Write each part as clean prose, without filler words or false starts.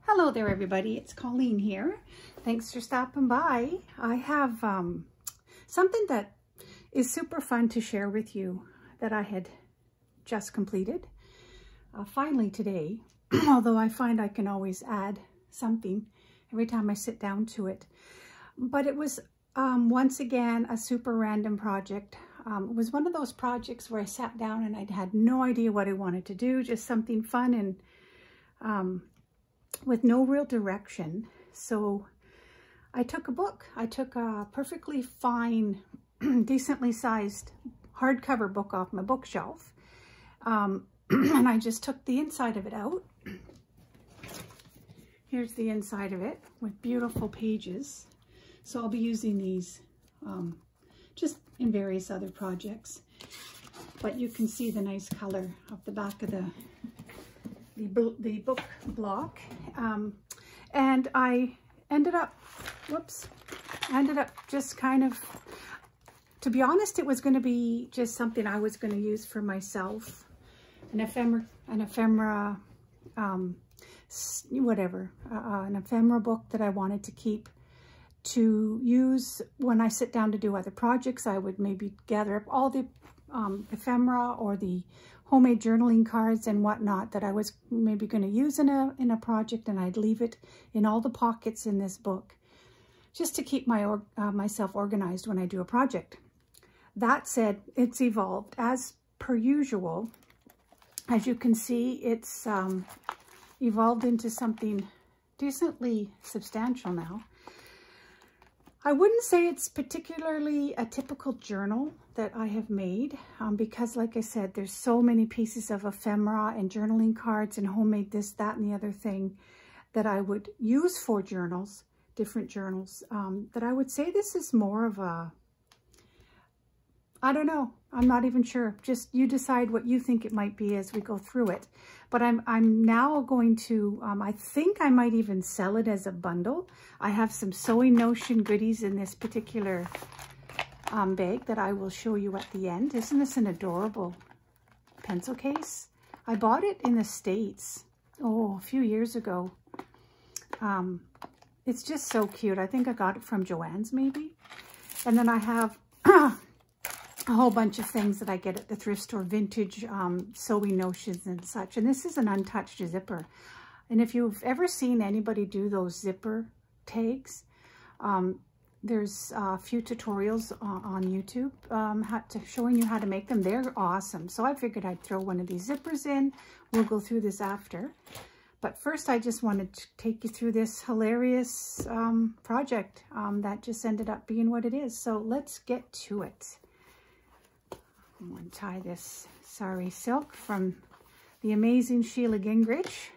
Hello there, everybody. It's Colleen here. Thanks for stopping by. I have something that is super fun to share with you that I had just completed. Finally today, although I find I can always add something every time I sit down to it. But it was once again a super random project. It was one of those projects where I sat down and I had no idea what I wanted to do, just something fun and with no real direction. So I took a book. I took a perfectly fine, decently sized hardcover book off my bookshelf. And I just took the inside of it out. Here's the inside of it with beautiful pages. So I'll be using these just in various other projects. But you can see the nice color of the back of the book block. And I ended up just kind of, to be honest, it was going to be just something I was going to use for myself, an ephemera book that I wanted to keep to use when I sit down to do other projects. I would maybe gather up all the ephemera or the homemade journaling cards and whatnot that I was maybe going to use in a project, and I'd leave it in all the pockets in this book just to keep myself organized when I do a project. That said, it's evolved as per usual. As you can see, it's evolved into something decently substantial now. I wouldn't say it's particularly a typical journal that I have made because, like I said, there's so many pieces of ephemera and journaling cards and homemade this, that, and the other thing that I would use for journals, different journals, that I would say this is more of a, I don't know, I'm not even sure. Just you decide what you think it might be as we go through it. But I'm now going to, I think I might even sell it as a bundle. I have some Sewing Notion goodies in this particular bag that I will show you at the end. Isn't this an adorable pencil case? I bought it in the States, a few years ago. It's just so cute. I think I got it from Joann's maybe. And then I have a whole bunch of things that I get at the thrift store, vintage Sewing Notions and such. And this is an untouched zipper. And if you've ever seen anybody do those zipper tags, there's a few tutorials on YouTube showing you how to make them. They're awesome. So I figured I'd throw one of these zippers in. We'll go through this after. But first, I just wanted to take you through this hilarious project that just ended up being what it is. So let's get to it. I'm going to tie this sari silk from the amazing Sheila Gingrich.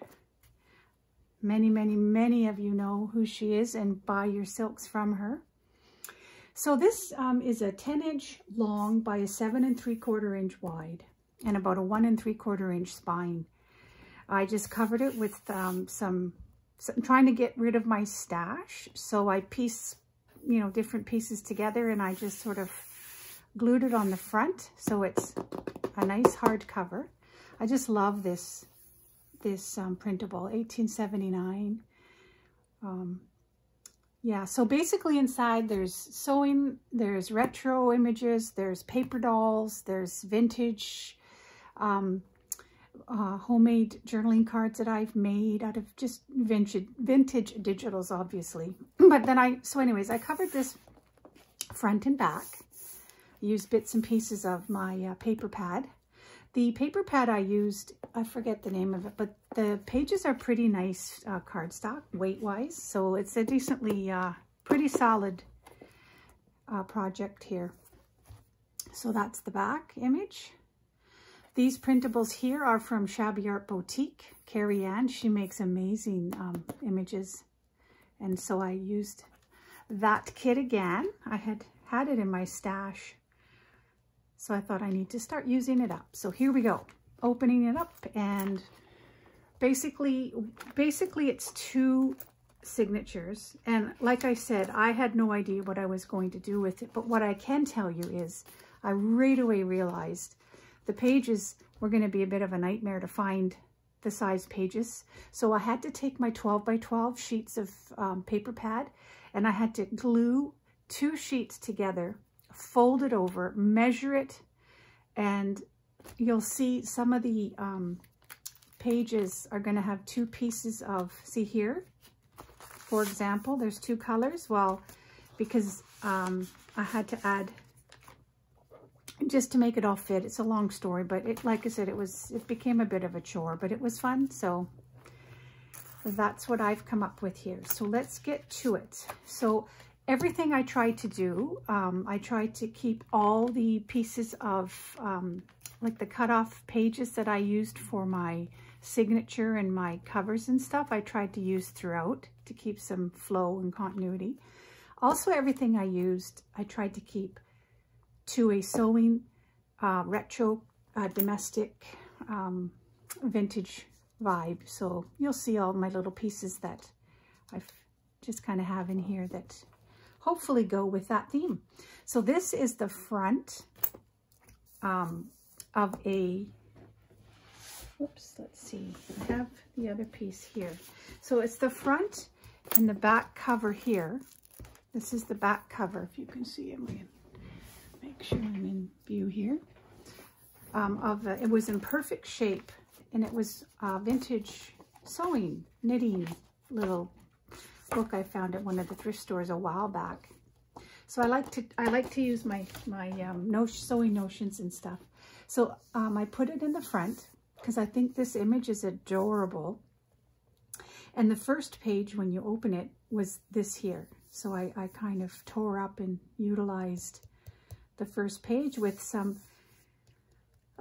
Many, many, many of you know who she is and buy your silks from her. So this is a 10-inch long by a 7 3/4 inch wide and about a 1 3/4 inch spine. I just covered it with some trying to get rid of my stash. So I piece, different pieces together, and I just sort of glued it on the front, so it's a nice hard cover. I just love this printable, 1879. Yeah, so basically inside there's sewing, there's retro images, there's paper dolls, there's vintage homemade journaling cards that I've made out of just vintage digitals, obviously. But then so anyways, I covered this front and back. Used bits and pieces of my paper pad. The paper pad I used, I forget the name of it, but the pages are pretty nice cardstock weight-wise, so it's a decently pretty solid project here. So that's the back image. These printables here are from Shabby Art Boutique. Carrie Ann, she makes amazing images, and so I used that kit again. I had it in my stash. So I thought I need to start using it up. So here we go, opening it up, and basically it's 2 signatures. And like I said, I had no idea what I was going to do with it, but what I can tell you is I right away realized the pages were going to be a bit of a nightmare to find the size pages. So I had to take my 12 by 12 sheets of paper pad, and I had to glue 2 sheets together, fold it over, measure it, and you'll see some of the pages are going to have 2 pieces of, see here, for example, there's 2 colors. Well, because I had to add, just to make it all fit. It's a long story, but it, like I said, it became a bit of a chore, but it was fun. So that's what I've come up with here. So let's get to it. So everything I tried to do, I tried to keep all the pieces of like the cutoff pages that I used for my signature and my covers and stuff. I tried to use throughout to keep some flow and continuity. Also, everything I used, I tried to keep to a sewing retro domestic vintage vibe. So you'll see all my little pieces that I've just kind of have in here that hopefully go with that theme. So this is the front of a, whoops, let's see, I have the other piece here. So it's the front and the back cover here. This is the back cover, if you can see it. Make sure I'm in view here. It was in perfect shape, and it was vintage sewing, knitting little book I found at one of the thrift stores a while back. So I like to use my sewing notions and stuff. So I put it in the front because I think this image is adorable. And the first page, when you open it, was this here. So I kind of tore up and utilized the first page with some,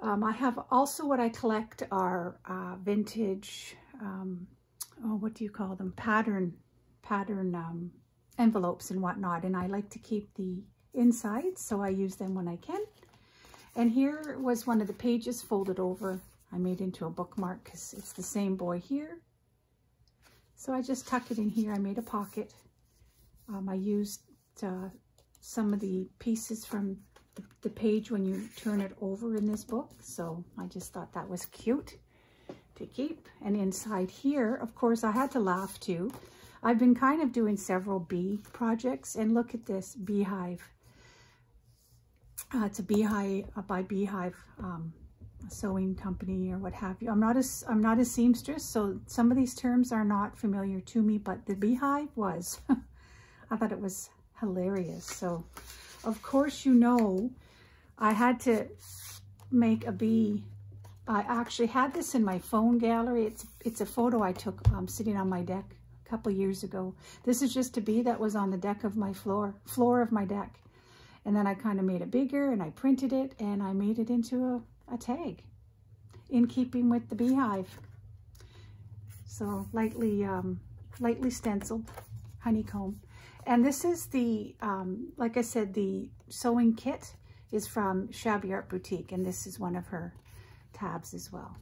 I have also what I collect are vintage, oh, what do you call them? Pattern envelopes and whatnot. And I like to keep the insides, so I use them when I can. And here was one of the pages folded over. I made into a bookmark because it's the same boy here. So I just tucked it in here. I made a pocket. I used some of the pieces from the page when you turn it over in this book. So I just thought that was cute to keep. And inside here, of course, I had to laugh too. I've been kind of doing several bee projects, and look at this beehive. It's a beehive by Beehive sewing company or what have you. I'm not a seamstress, so some of these terms are not familiar to me, but the beehive was. I thought it was hilarious. So, of course, you know, I had to make a bee. I actually had this in my phone gallery. It's a photo I took sitting on my deck a couple years ago. This is just a bee that was on the deck of my floor of my deck. And then I kind of made it bigger, and I printed it, and I made it into a tag in keeping with the beehive. So lightly stenciled honeycomb. And this is the, like I said, the sewing kit is from Shabby Art Boutique, and this is one of her tabs as well.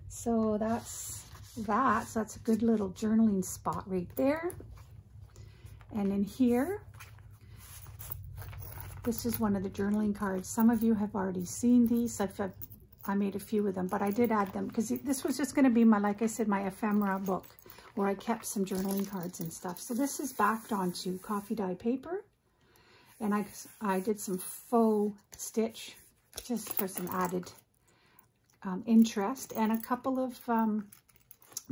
So that's that. So that's a good little journaling spot right there. And in here, this is one of the journaling cards. Some of you have already seen these. I made a few of them, but I did add them because this was just going to be my, like I said, my ephemera book where I kept some journaling cards and stuff. So this is backed onto coffee dye paper, and I did some faux stitch just for some added interest, and a couple of,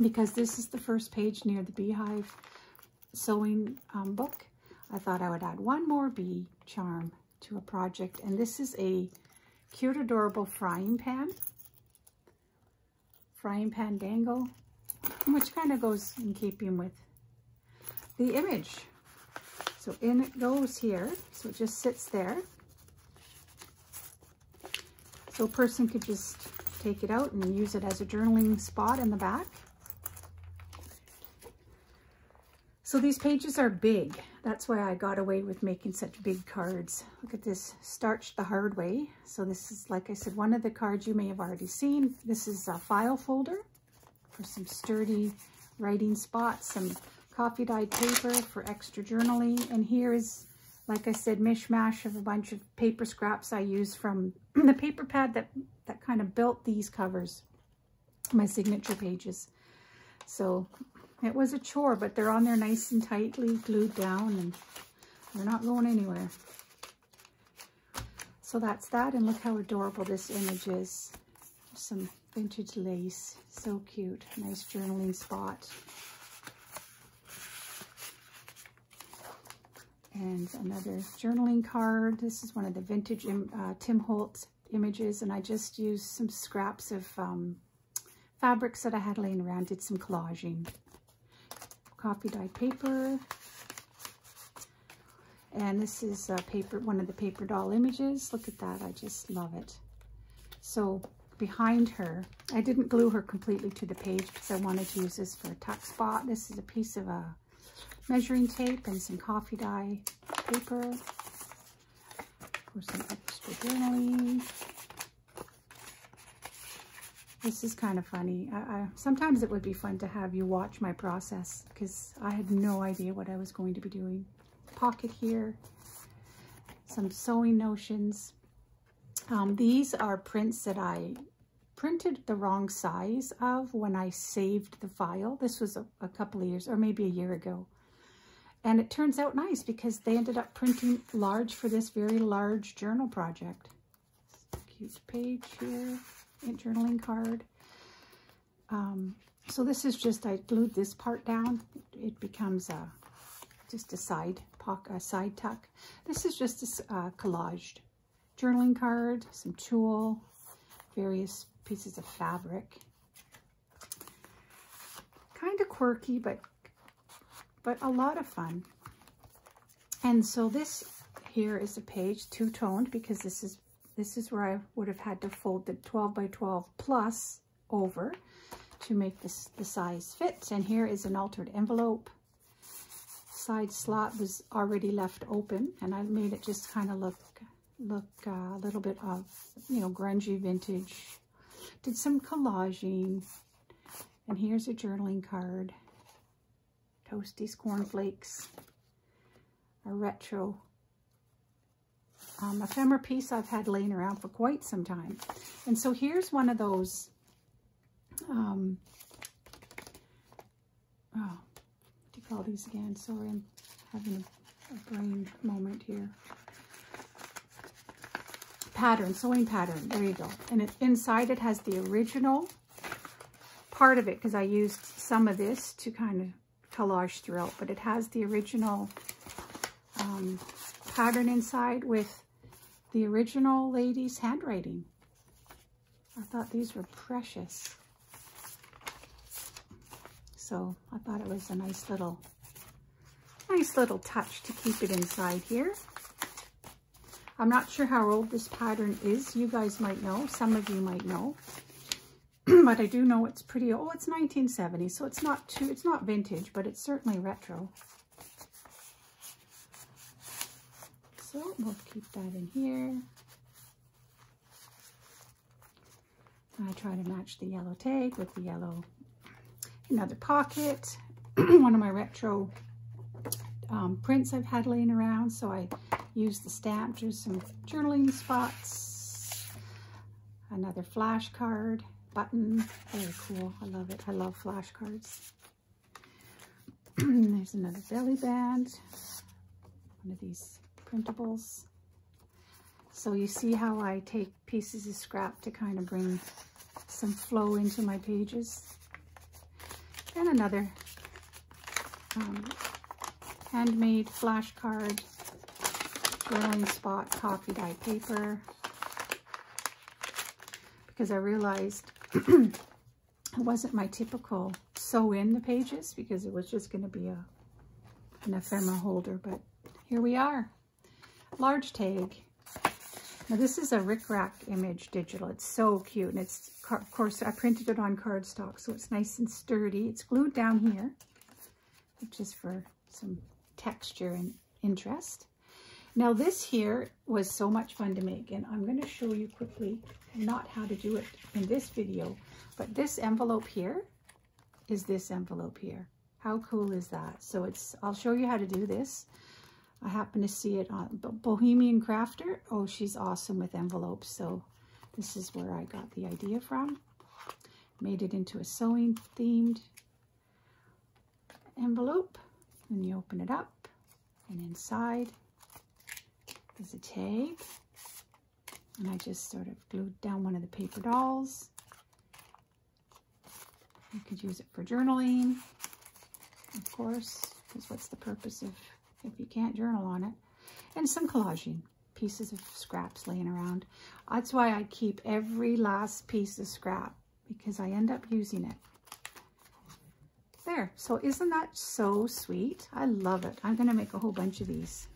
because this is the first page near the beehive sewing book, I thought I would add one more bee charm to a project. And this is a cute, adorable frying pan dangle, which kind of goes in keeping with the image. So in it goes here. So it just sits there. So a person could just take it out and use it as a journaling spot in the back. So these pages are big. That's why I got away with making such big cards. Look at this, starched the hard way. So this is, like I said, one of the cards you may have already seen. This is a file folder for some sturdy writing spots, some coffee dyed paper for extra journaling. And here is, like I said, mishmash of a bunch of paper scraps I used from the paper pad that kind of built these covers. my signature pages. So it was a chore, but they're on there nice and tightly glued down, and they're not going anywhere. So that's that, and look how adorable this image is. Some vintage lace, so cute. Nice journaling spot. And another journaling card. This is one of the vintage Tim Holtz images, and I just used some scraps of fabrics that I had laying around, did some collaging. Coffee dyed paper. And this is one of the paper doll images. Look at that, I just love it. So behind her, I didn't glue her completely to the page because I wanted to use this for a tuck spot. This is a piece of measuring tape and some coffee dye paper for some extra journaling. This is kind of funny. Sometimes it would be fun to have you watch my process because I had no idea what I was going to be doing. Pocket here, some sewing notions. These are prints that I printed the wrong size of when I saved the file. This was a couple of years, or maybe a year ago. And it turns out nice because they ended up printing large for this very large journal project. Cute page here, a journaling card. So this is just, I glued this part down. It becomes just a side tuck. This is just a collaged journaling card, some tulle, various pieces of fabric. Kind of quirky, but a lot of fun. And so this here is a page two-toned because this is where I would have had to fold the 12 by 12 plus over to make this the size fit. And here is an altered envelope. Side slot was already left open, and I made it just kind of look a little bit of, you know, grungy vintage. Did some collaging, and here's a journaling card. Toasties, cornflakes, a retro ephemera piece I've had laying around for quite some time. And so here's one of those, what do you call these again? Sorry, I'm having a brain moment here. Pattern, sewing pattern, there you go. And inside it has the original part of it, because I used some of this to kind of collage throughout, but it has the original pattern inside with the original lady's handwriting. I thought these were precious. So I thought it was a nice little touch to keep it inside here. I'm not sure how old this pattern is. You guys might know. Some of you might know. But I do know it's pretty old. It's 1970, so it's not vintage, but it's certainly retro. So we'll keep that in here. I try to match the yellow tag with the yellow. Another pocket. One of my retro prints I've had laying around, so I used the stamp to some journaling spots. Another flash card. Button, very cool. I love it. I love flashcards. There's another belly band, one of these printables. So you see how I take pieces of scrap to kind of bring some flow into my pages. And another handmade flashcard, journaling spot, coffee dye paper, because I realized it wasn't my typical sew in the pages because it was just going to be an ephemera holder, but here we are. Large tag. Now this is a rickrack image digital. It's so cute, and it's, of course, I printed it on cardstock, so it's nice and sturdy. It's glued down here, just for some texture and interest. Now this here was so much fun to make, and I'm going to show you quickly, not how to do it in this video, but this envelope here is this envelope here. How cool is that? So I'll show you how to do this. I happen to see it on Bohemian Crafter. Oh, she's awesome with envelopes. So this is where I got the idea from. made it into a sewing themed envelope. And you open it up, and inside is a tag. And I just sort of glued down one of the paper dolls. You could use it for journaling, of course, because what's the purpose if you can't journal on it? And some collaging, pieces of scraps laying around. That's why I keep every last piece of scrap, because I end up using it. There, so isn't that so sweet? I love it. I'm going to make a whole bunch of these,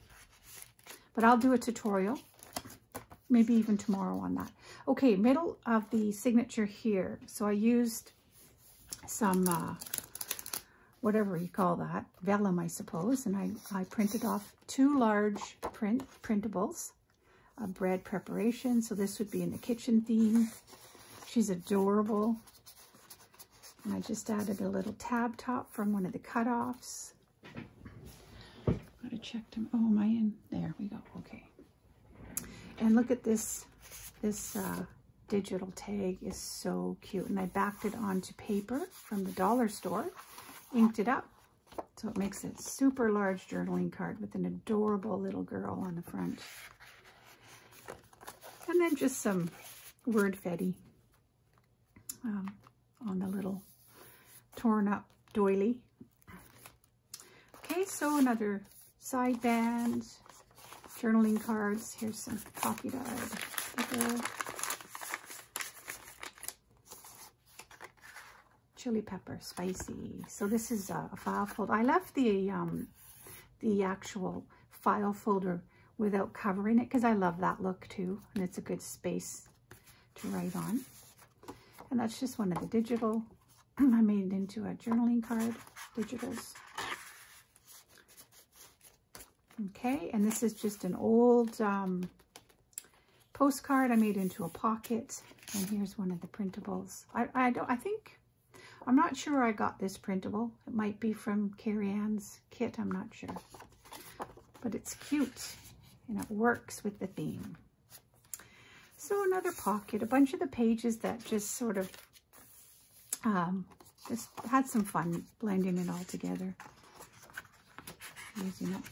but I'll do a tutorial, maybe even tomorrow on that. Okay, middle of the signature here. So I used some, whatever you call that, vellum, I suppose, and I printed off 2 large printables of bread preparation. So this would be in the kitchen theme. She's adorable. And I just added a little tab top from one of the cutoffs. Gotta check them. Oh, am I in? There we go. Okay. And look at this. This digital tag is so cute. And I backed it onto paper from the dollar store, inked it up. So it makes a super large journaling card with an adorable little girl on the front. And then just some word fetty on the little torn up doily. Okay, so another side band, journaling cards. Here's some coffee dyed paper. Chili pepper, spicy. So this is a file folder. I left the actual file folder without covering it because I love that look too, and it's a good space to write on. And that's just one of the digital. I made it into a journaling card, digitals. Okay, and this is just an old postcard I made into a pocket. And here's one of the printables. I'm not sure where I got this printable. It might be from Carrie Ann's kit, I'm not sure. But it's cute, and it works with the theme. So another pocket, a bunch of the pages that just sort of just had some fun blending it all together. Using up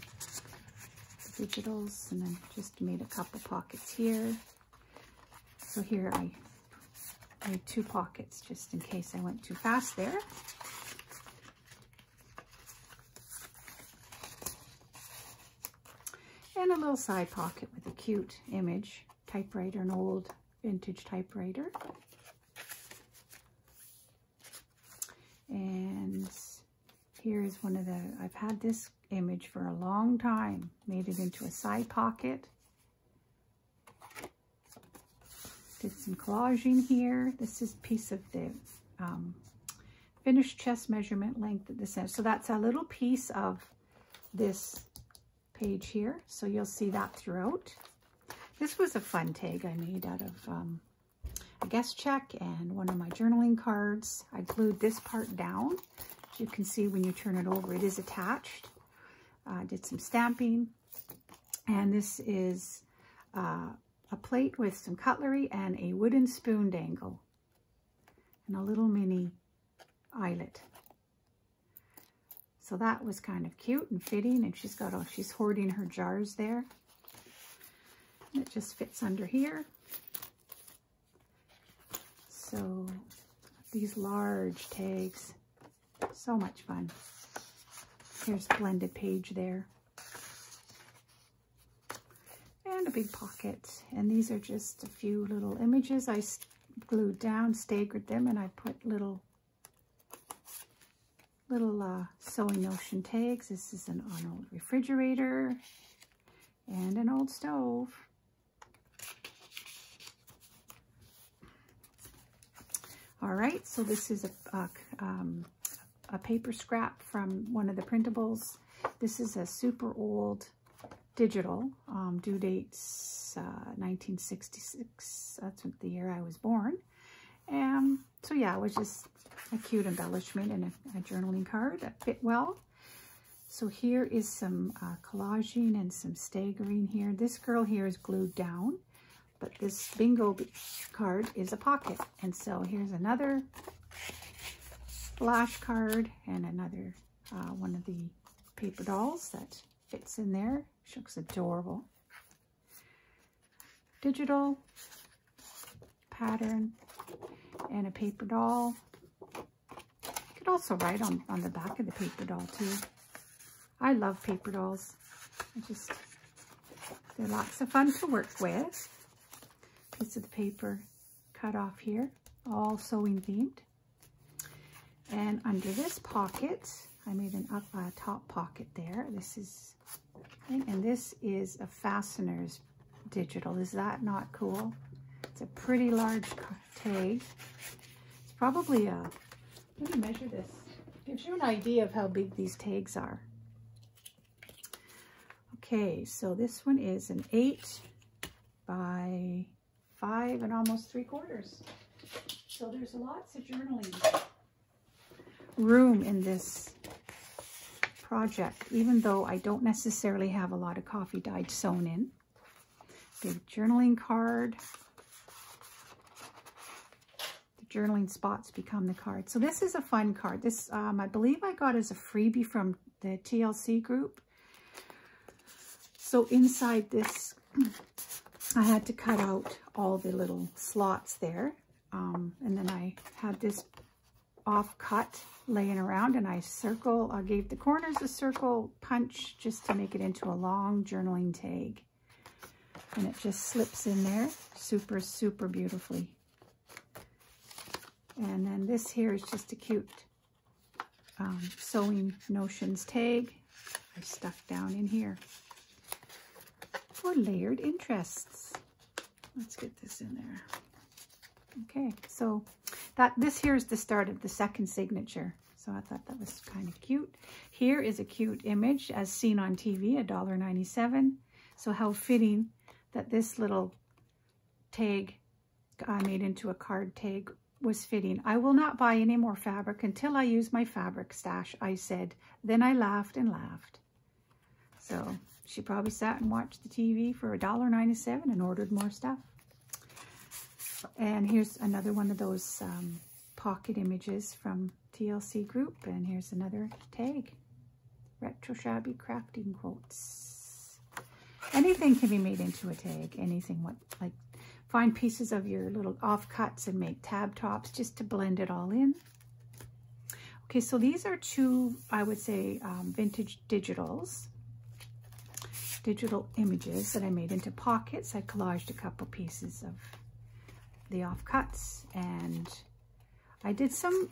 the digitals, and then just made a couple pockets here. So here I made 2 pockets just in case I went too fast there. And a little side pocket with a cute image, typewriter, an old vintage typewriter. And here's one of the, I've had this image for a long time, made it into a side pocket. Did some collaging here. This is a piece of the finished chest measurement length at the center. So that's a little piece of this page here. So you'll see that throughout. This was a fun tag I made out of a guest check and one of my journaling cards. I glued this part down. As you can see when you turn it over, it is attached. Did some stamping. And this is a plate with some cutlery and a wooden spoon dangle. And a little mini eyelet. So that was kind of cute and fitting. And she's hoarding her jars there. And it just fits under here. So these large tags, so much fun. Here's a blended page there. And a big pocket. And these are just a few little images I glued down, staggered them, and I put little sewing notion tags. This is an old refrigerator and an old stove. All right, so this is a paper scrap from one of the printables. This is a super old digital, due dates 1966. That's the year I was born. So yeah, it was just a cute embellishment and a journaling card that fit well. So here is some collaging and some staggering here. This girl here is glued down, but this bingo card is a pocket. And so here's another splash card and another one of the paper dolls that fits in there. She looks adorable. Digital pattern and a paper doll. You could also write on the back of the paper doll too. I love paper dolls. They're lots of fun to work with. Piece of the paper cut off here, all sewing themed. And under this pocket, I made a top pocket there. This is, and this is a fasteners digital. Is that not cool? It's a pretty large tag. It's probably a, let me measure this. Gives you an idea of how big these tags are. Okay, so this one is an 8 by 5 and almost 3/4. So there's lots of journaling room in this project, even though I don't necessarily have a lot of coffee dyed sewn in. Big journaling card. The journaling spots become the card. So this is a fun card. This, I believe I got as a freebie from the TLC group. So inside this, I had to cut out all the little slots there. And then I had this off cut laying around, and I gave the corners a circle punch just to make it into a long journaling tag. And it just slips in there super, super beautifully. And then this here is just a cute Sewing Notions tag I stuck down in here for layered interests. Let's get this in there. Okay, so this here is the start of the second signature. So I thought that was kind of cute. Here is a cute image as seen on TV, $1.97. So how fitting that this little tag I made into a card tag was fitting. I will not buy any more fabric until I use my fabric stash, I said. Then I laughed and laughed. So she probably sat and watched the TV for $1.97 and ordered more stuff. And here's another one of those pocket images from TLC group. And here's another tag. Retro shabby crafting quotes. Anything can be made into a tag. Anything, like find pieces of your little offcuts and make tab tops just to blend it all in. Okay, so these are two, I would say, vintage digital images that I made into pockets. I collaged a couple pieces of the offcuts, and I did some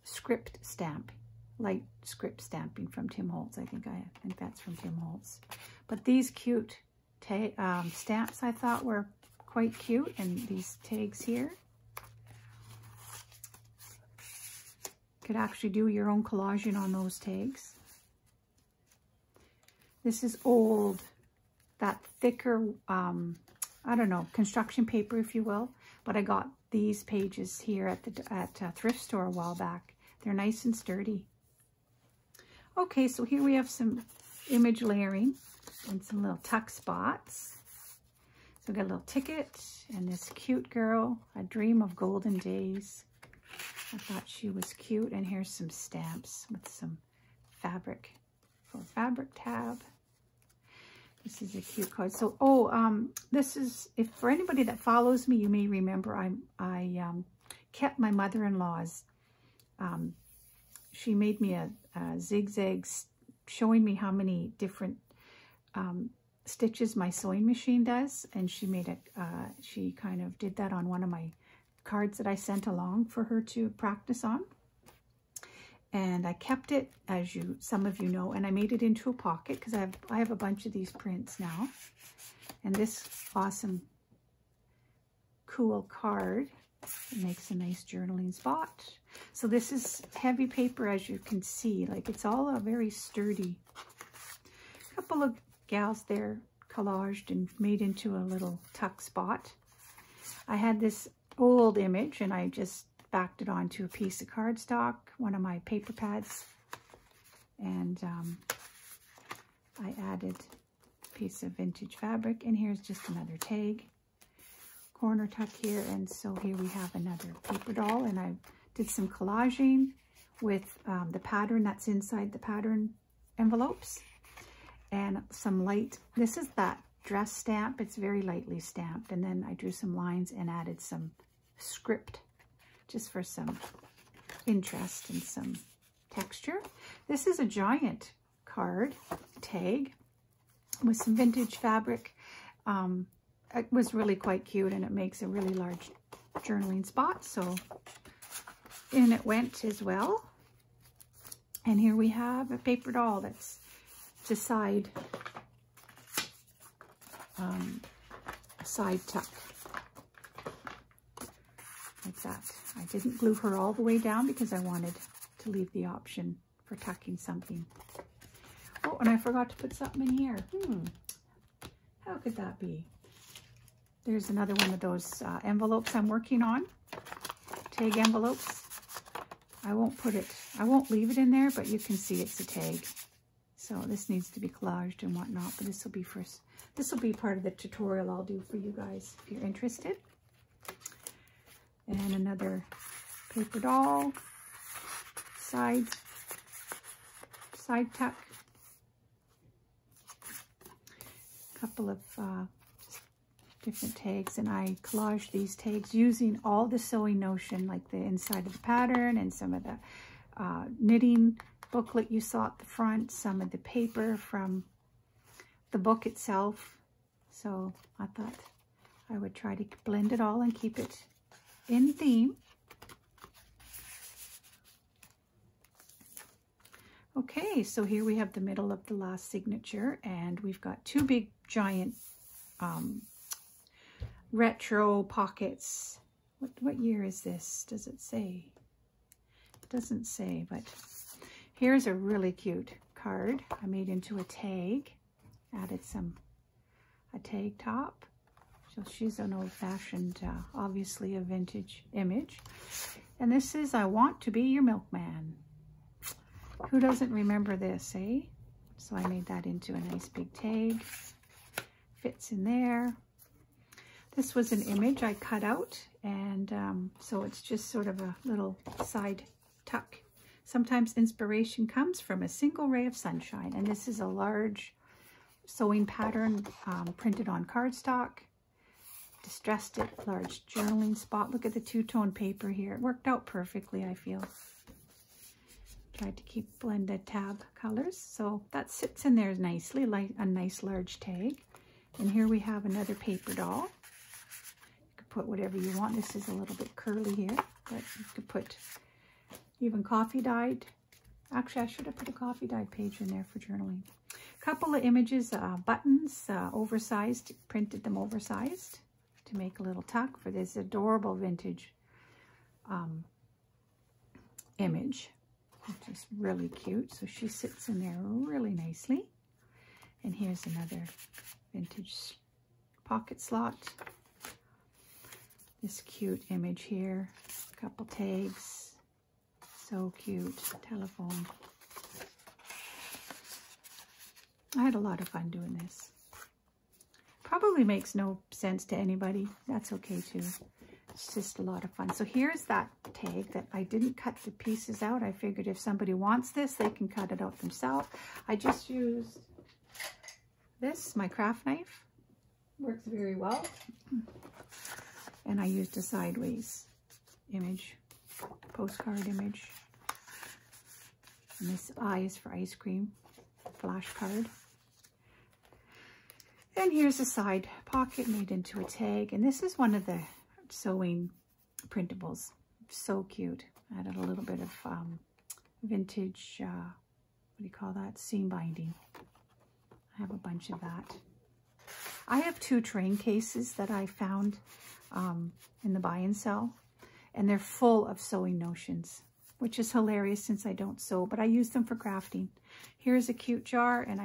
script stamp, light script stamping from Tim Holtz. I think that's from Tim Holtz. But these cute stamps I thought were quite cute, and these tags here. Could actually do your own collaging on those tags. This is old, that thicker, I don't know, construction paper, if you will. But I got these pages here at a thrift store a while back. They're nice and sturdy. Okay, so here we have some image layering and some little tuck spots. So we got a little ticket and this cute girl, a dream of golden days. I thought she was cute. And here's some stamps with some fabric for fabric tab. This is a cute card. So, this is, if for anybody that follows me, you may remember I kept my mother-in-law's, she made me a zigzag showing me how many different stitches my sewing machine does. And she made she kind of did that on one of my cards that I sent along for her to practice on. And I kept it, as some of you know, and I made it into a pocket because I have a bunch of these prints now. And this awesome, cool card makes a nice journaling spot. So this is heavy paper, as you can see. Like, it's all a very sturdy. A couple of gals there collaged and made into a little tuck spot. I had this old image and I just backed it onto a piece of cardstock, one of my paper pads, and I added a piece of vintage fabric, and here's just another tag, corner tuck here. And so here we have another paper doll, and I did some collaging with the pattern that's inside the pattern envelopes, and some light, this is that dress stamp, it's very lightly stamped, and then I drew some lines and added some script just for some interest and some texture. This is a giant card tag with some vintage fabric. It was really quite cute, and it makes a really large journaling spot, so in it went as well. And here we have a paper doll that's a side tuck, like that. I didn't glue her all the way down because I wanted to leave the option for tucking something. Oh, and I forgot to put something in here. How could that be? There's another one of those envelopes I'm working on, tag envelopes. I won't leave it in there, but you can see it's a tag. So this needs to be collaged and whatnot, but this will be part of the tutorial I'll do for you guys if you're interested. And another paper doll, side tuck. A couple of different tags, and I collaged these tags using all the sewing notion, like the inside of the pattern and some of the knitting booklet you saw at the front, some of the paper from the book itself. So I thought I would try to blend it all and keep it in theme. Okay, so here we have the middle of the last signature, and we've got two big giant retro pockets. What year is this? Does it say? It doesn't say, but here's a really cute card I made into a tag. Added a tag top. So she's an old-fashioned, obviously a vintage image. And this is I Want to Be Your Milkman. Who doesn't remember this, eh? So I made that into a nice big tag. Fits in there. This was an image I cut out, and so it's just sort of a little side tuck. Sometimes inspiration comes from a single ray of sunshine, and this is a large sewing pattern printed on cardstock. Distressed it, large journaling spot. Look at the two-tone paper here. It worked out perfectly, I feel. Tried to keep blended tab colors, so that sits in there nicely, like a nice large tag. And here we have another paper doll. You could put whatever you want. This is a little bit curly here, but you could put even coffee dyed. Actually, I should have put a coffee dyed page in there for journaling. A couple of images, buttons, oversized, printed them oversized to make a little tuck for this adorable vintage image, which is really cute. So she sits in there really nicely. And here's another vintage pocket slot. This cute image here, a couple tags, so cute, telephone. I had a lot of fun doing this. Probably makes no sense to anybody. That's okay too. It's just a lot of fun. So here's that tag that I didn't cut the pieces out. I figured if somebody wants this, they can cut it out themselves. I just used this, my craft knife. Works very well. And I used a sideways image, postcard image. And this I is for ice cream, flash card. And here's a side pocket made into a tag. And this is one of the sewing printables. So cute. Added a little bit of vintage, what do you call that? Seam binding. I have a bunch of that. I have two train cases that I found in the buy and sell, and they're full of sewing notions, which is hilarious since I don't sew, but I use them for crafting. Here's a cute jar, and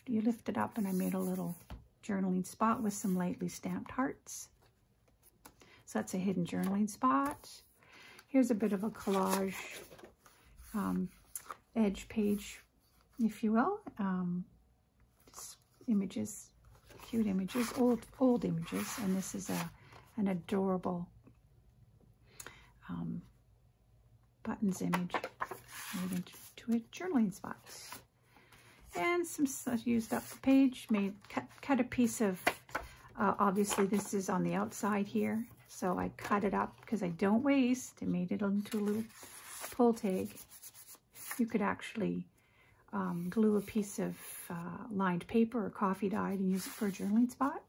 you lift it up, and I made a little journaling spot with some lightly stamped hearts. So that's a hidden journaling spot. Here's a bit of a collage edge page, if you will. Images, cute images, old images, and this is an adorable buttons image made into a journaling spot. And some used up the page, cut a piece of, obviously this is on the outside here, so I cut it up because I don't waste. I made it into a little pull tag. You could actually glue a piece of lined paper or coffee dyed and use it for a journaling spot.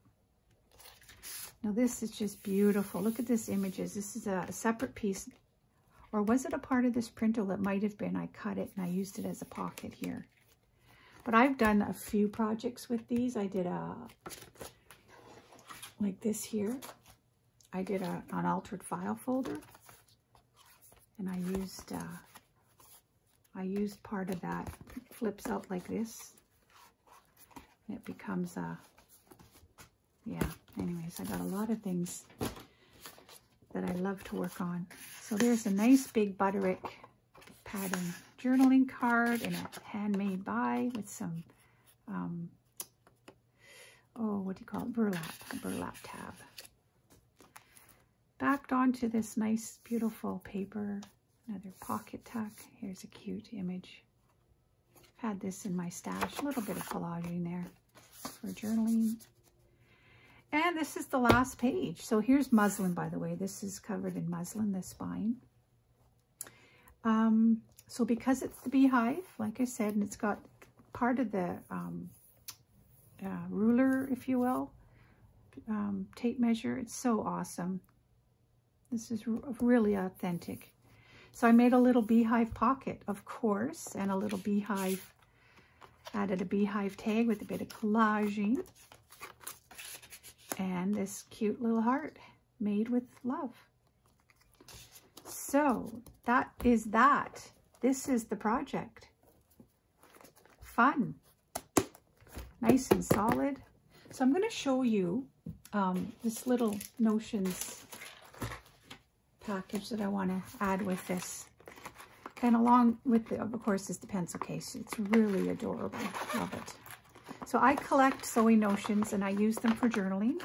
Now this is just beautiful. Look at this images. This is a separate piece, or was it a part of this Printable? It might have been. I cut it and I used it as a pocket here. But I've done a few projects with these. I did like this here. I did an altered file folder, and I used part of that. It flips out like this, and it becomes a, yeah. Anyways, I got a lot of things that I love to work on. So there's a nice big Butterick pattern journaling card, and a handmade by with some, oh, what do you call it? Burlap tab. Backed onto this nice, beautiful paper. Another pocket tuck. Here's a cute image. I've had this in my stash. A little bit of collaging there for journaling. And this is the last page. So here's muslin, by the way. This is covered in muslin, the spine. So because it's the beehive, like I said, and it's got part of the ruler, if you will, tape measure, it's so awesome. This is really authentic. So I made a little beehive pocket, of course, and a little beehive, added a beehive tag with a bit of collaging. And this cute little heart made with love. So that is that. This is the project. Fun. Nice and solid. So I'm going to show you this little Notions package that I want to add with this. And along with, the, of course, is the pencil case. It's really adorable. Love it. So I collect sewing notions and I use them for journaling.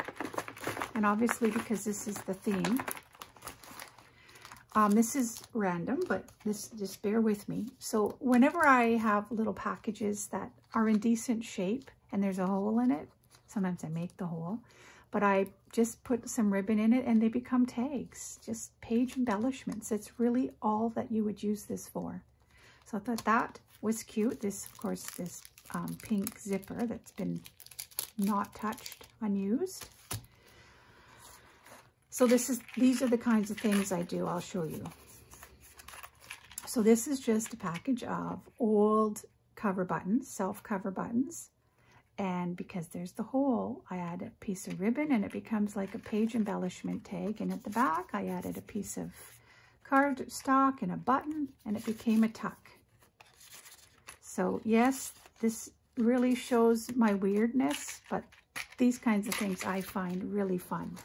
And obviously, because this is the theme, this is random, but just bear with me. So whenever I have little packages that are in decent shape and there's a hole in it, sometimes I make the hole, but I just put some ribbon in it and they become tags, just page embellishments. It's really all that you would use this for. So I thought that was cute. This, of course, this pink zipper that's been not touched, unused. So these are the kinds of things I do. I'll show you. So this is just a package of old cover buttons, self-cover buttons. And because there's the hole, I add a piece of ribbon and it becomes like a page embellishment tag. And at the back, I added a piece of cardstock and a button, and it became a tuck. So yes, this really shows my weirdness, but these kinds of things I find really fun.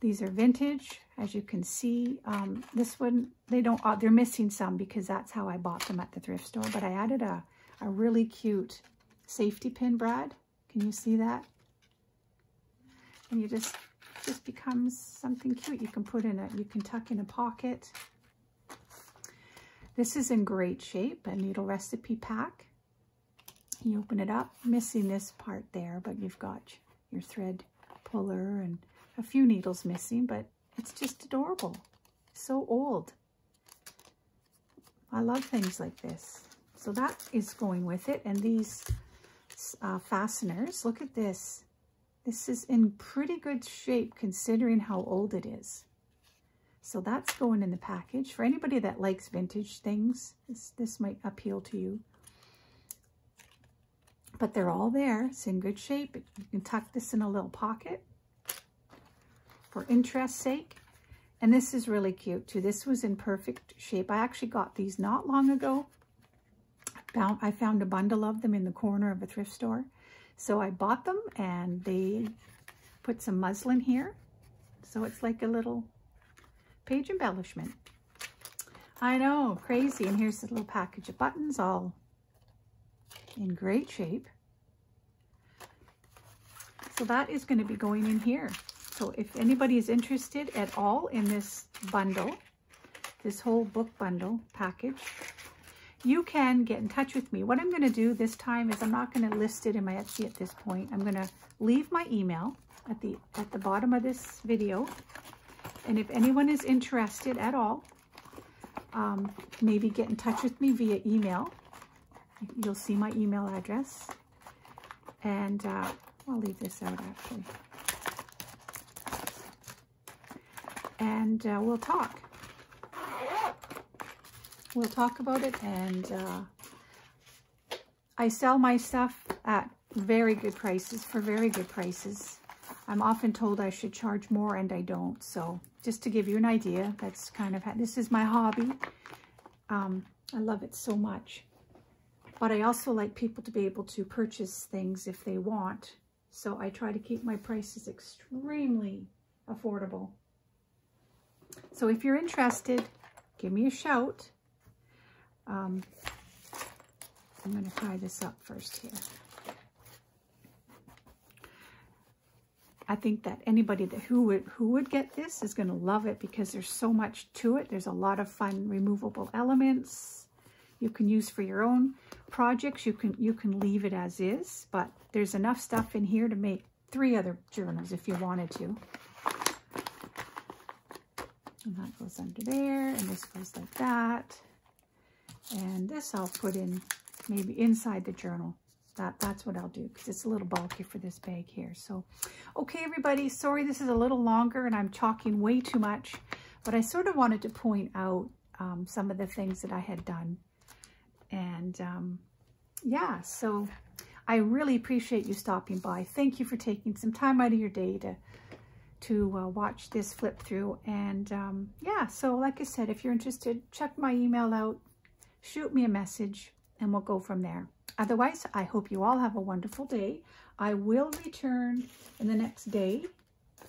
These are vintage, as you can see. This one, they're missing some because that's how I bought them at the thrift store, but I added a really cute safety pin brad. Can you see that? And you just becomes something cute. You can you can tuck in a pocket. This is in great shape, a needle recipe pack. You open it up, missing this part there, but you've got your thread puller and a few needles missing, but it's just adorable. So old. I love things like this. So that is going with it. And these fasteners, look at this. This is in pretty good shape considering how old it is. So that's going in the package. For anybody that likes vintage things, this might appeal to you. But they're all there. It's in good shape. You can tuck this in a little pocket for interest's sake. And this is really cute too. This was in perfect shape. I actually got these not long ago. I found a bundle of them in the corner of a thrift store. So I bought them and they put some muslin here. So it's like a little page embellishment. I know, crazy. And here's a little package of buttons, all in great shape. So that is going to be going in here. So if anybody is interested at all in this bundle, this whole book bundle package, you can get in touch with me. What I'm going to do this time is I'm not going to list it in my Etsy at this point. I'm going to leave my email at the bottom of this video. And if anyone is interested at all, maybe get in touch with me via email. You'll see my email address. And I'll leave this out actually. And we'll talk. We'll talk about it. And I sell my stuff at very good prices, for very good prices. I'm often told I should charge more and I don't. So just to give you an idea, that's kind of, this is my hobby. I love it so much. But I also like people to be able to purchase things if they want. So I try to keep my prices extremely affordable. So if you're interested, give me a shout. I'm going to tie this up first here. I think that anybody who would get this is going to love it because there's so much to it. There's a lot of fun removable elements you can use for your own projects. You can leave it as is, but there's enough stuff in here to make 3 other journals if you wanted to. And that goes under there, and this goes like that. And this I'll put in maybe inside the journal. That's what I'll do because it's a little bulky for this bag here. So, okay, everybody, sorry this is a little longer and I'm talking way too much, but I sort of wanted to point out some of the things that I had done. And yeah, so I really appreciate you stopping by. Thank you for taking some time out of your day to watch this flip through. And yeah, so like I said, if you're interested, check my email out, shoot me a message, and we'll go from there. Otherwise, I hope you all have a wonderful day. I will return in the next day,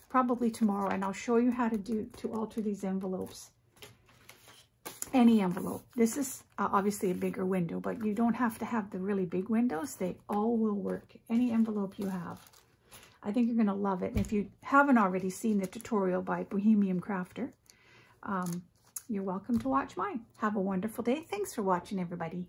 probably tomorrow, and I'll show you how to alter these envelopes. Any envelope. This is obviously a bigger window, but you don't have to have the really big windows. They all will work. Any envelope you have. I think you're going to love it. And if you haven't already seen the tutorial by Bohemian Crafter, you're welcome to watch mine. Have a wonderful day. Thanks for watching, everybody.